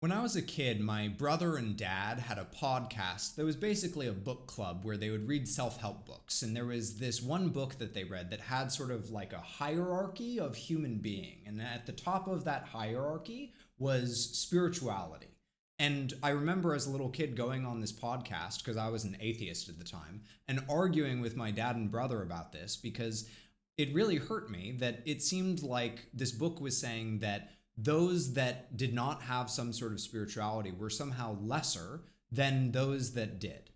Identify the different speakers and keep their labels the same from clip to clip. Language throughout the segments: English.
Speaker 1: When I was a kid, my brother and dad had a podcast that was basically a book club where they would read self help books. And there was this one book that they read that had sort of like a hierarchy of human being. And at the top of that hierarchy was spirituality. And I remember as a little kid going on this podcast, because I was an atheist at the time, and arguing with my dad and brother about this because it really hurt me that it seemed like this book was saying that those that did not have some sort of spirituality were somehow lesser than those that did.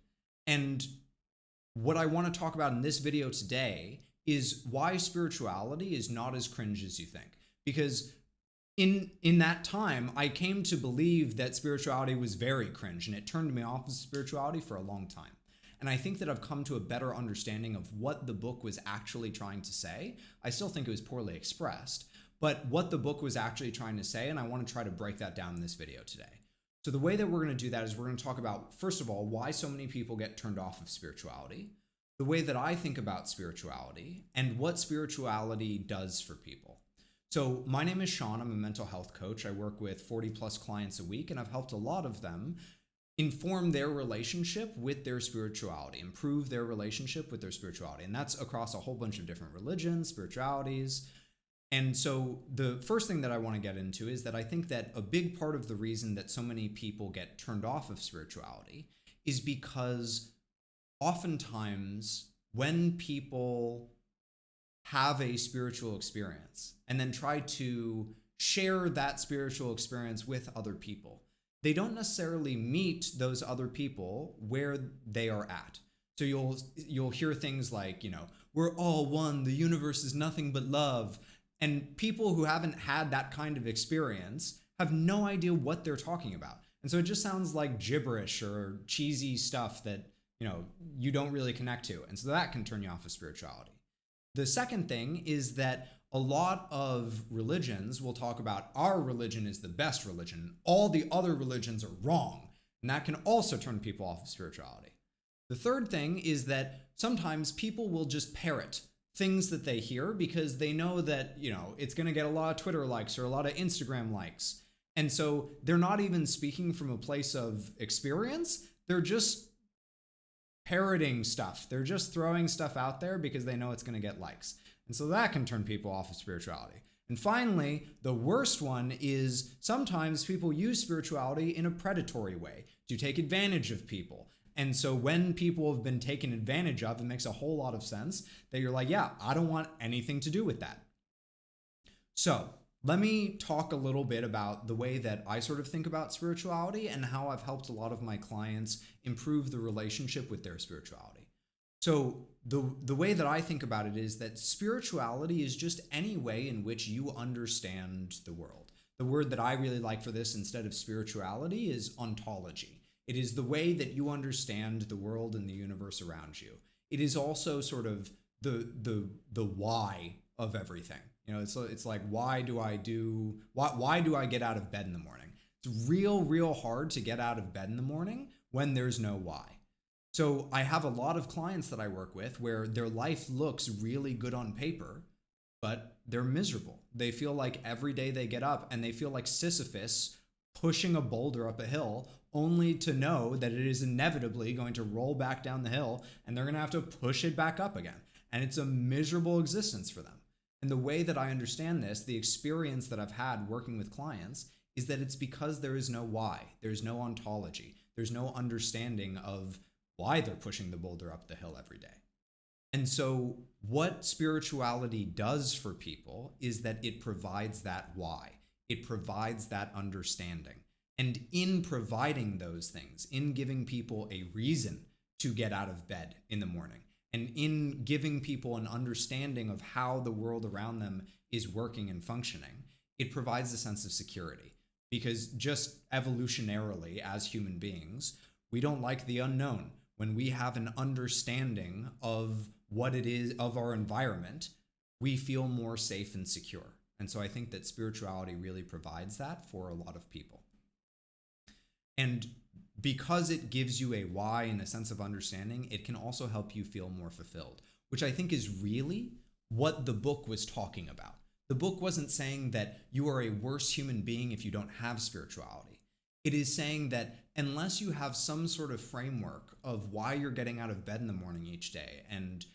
Speaker 1: And what I want to talk about in this video today is why spirituality is not as cringe as you think. Because in that time, I came to believe that spirituality was very cringe, and it turned me off of spirituality for a long time. And I think that I've come to a better understanding of what the book was actually trying to say. I still think it was poorly expressed, but what the book was actually trying to say, and I want to try to break that down in this video today. So the way that we're going to do that is we're going to talk about, first of all, why so many people get turned off of spirituality, the way that I think about spirituality, and what spirituality does for people. So my name is Sean. I'm a mental health coach. I work with 40 plus clients a week, and I've helped a lot of them inform their relationship with their spirituality, improve their relationship with their spirituality. And that's across a whole bunch of different religions, spiritualities. And so the first thing that I want to get into is that I think that a big part of the reason that so many people get turned off of spirituality is because oftentimes when people have a spiritual experience and then try to share that spiritual experience with other people, they don't necessarily meet those other people where they are at. So you'll hear things like, we're all one, the universe is nothing but love. And people who haven't had that kind of experience have no idea what they're talking about. And so it just sounds like gibberish or cheesy stuff that, you don't really connect to. And so that can turn you off of spirituality. The second thing is that a lot of religions will talk about our religion is the best religion. All the other religions are wrong. And that can also turn people off of spirituality. The third thing is that sometimes people will just parrot things that they hear because they know that, it's going to get a lot of Twitter likes or a lot of Instagram likes. And so they're not even speaking from a place of experience. They're just parroting stuff. They're just throwing stuff out there because they know it's going to get likes. And so that can turn people off of spirituality. And finally, the worst one is sometimes people use spirituality in a predatory way to take advantage of people. And so when people have been taken advantage of, it makes a whole lot of sense that you're like, yeah, I don't want anything to do with that. So let me talk a little bit about the way that I sort of think about spirituality and how I've helped a lot of my clients improve the relationship with their spirituality. So the way that I think about it is that spirituality is just any way in which you understand the world. The word that I really like for this instead of spirituality is ontology. It is the way that you understand the world and the universe around you. It is also sort of the why of everything. It's like, why do I get out of bed in the morning? It's real hard to get out of bed in the morning when there's no why. So I have a lot of clients that I work with where their life looks really good on paper, but they're miserable. They feel like every day they get up and they feel like Sisyphus pushing a boulder up a hill only to know that it is inevitably going to roll back down the hill and they're going to have to push it back up again. And it's a miserable existence for them. And the way that I understand this, the experience that I've had working with clients, is that it's because there is no why. There's no ontology. There's no understanding of why they're pushing the boulder up the hill every day. And so what spirituality does for people is that it provides that why. It provides that understanding. And in providing those things, in giving people a reason to get out of bed in the morning, and in giving people an understanding of how the world around them is working and functioning, it provides a sense of security. Because just evolutionarily, as human beings, we don't like the unknown. When we have an understanding of what it is, of our environment, we feel more safe and secure. And so I think that spirituality really provides that for a lot of people. And because it gives you a why and a sense of understanding, it can also help you feel more fulfilled, which I think is really what the book was talking about. The book wasn't saying that you are a worse human being if you don't have spirituality. It is saying that unless you have some sort of framework of why you're getting out of bed in the morning each day and,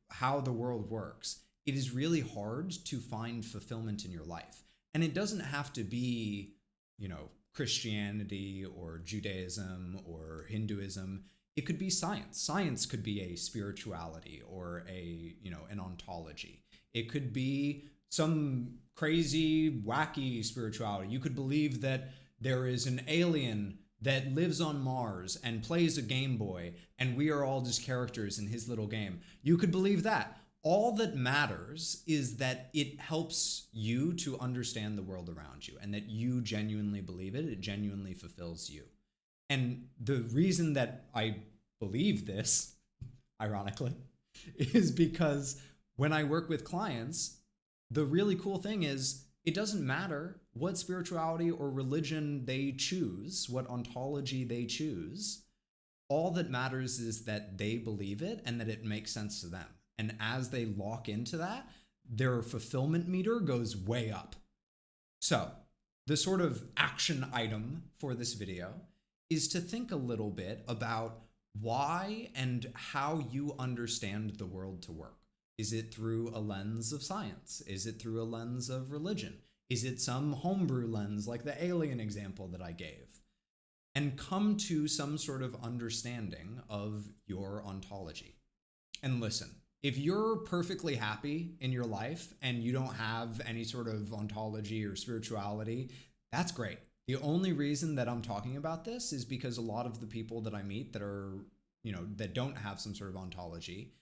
Speaker 1: how the world works, it is really hard to find fulfillment in your life. And it doesn't have to be, Christianity or Judaism or Hinduism. It could be science. Science could be a spirituality or an ontology. It could be some crazy, wacky spirituality. You could believe that there is an alien that lives on Mars and plays a Game Boy, and we are all just characters in his little game. You could believe that. All that matters is that it helps you to understand the world around you and that you genuinely believe it. It genuinely fulfills you. And the reason that I believe this, ironically, is because when I work with clients, the really cool thing is it doesn't matter what spirituality or religion they choose, what ontology they choose. All that matters is that they believe it and that it makes sense to them. And as they lock into that, their fulfillment meter goes way up. So the sort of action item for this video is to think a little bit about why and how you understand the world to work. Is it through a lens of science? Is it through a lens of religion? Is it some homebrew lens like the alien example that I gave? And come to some sort of understanding of your ontology. And listen, if you're perfectly happy in your life and you don't have any sort of ontology or spirituality, that's great. The only reason that I'm talking about this is because a lot of the people that I meet that are, that don't have some sort of ontology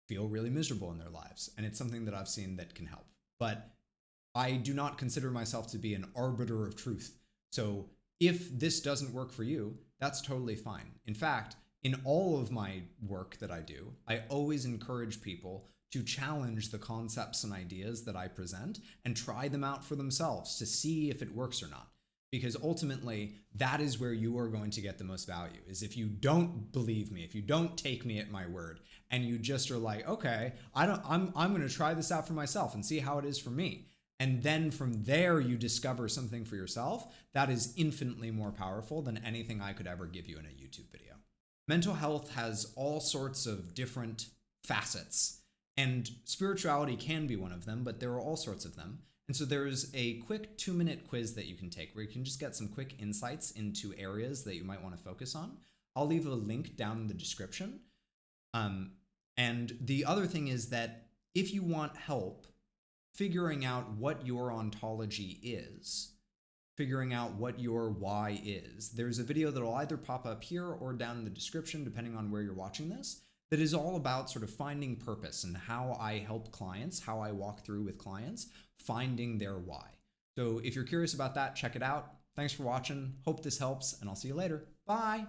Speaker 1: feel really miserable in their lives. And it's something that I've seen that can help. But I do not consider myself to be an arbiter of truth. So if this doesn't work for you, that's totally fine. In fact, in all of my work that I do, I always encourage people to challenge the concepts and ideas that I present and try them out for themselves to see if it works or not. Because ultimately, that is where you are going to get the most value, is if you don't believe me, if you don't take me at my word, and you just are like, okay, I'm going to try this out for myself and see how it is for me. And then from there, you discover something for yourself that is infinitely more powerful than anything I could ever give you in a YouTube video. Mental health has all sorts of different facets, and spirituality can be one of them, but there are all sorts of them. And so there's a quick 2-minute quiz that you can take where you can just get some quick insights into areas that you might want to focus on. I'll leave a link down in the description. And the other thing is that if you want help figuring out what your ontology is, figuring out what your why is, there's a video that'll either pop up here or down in the description, depending on where you're watching this, that is all about sort of finding purpose and how I help clients, how I walk through with clients, finding their why. So if you're curious about that, check it out. Thanks for watching. Hope this helps, and I'll see you later. Bye.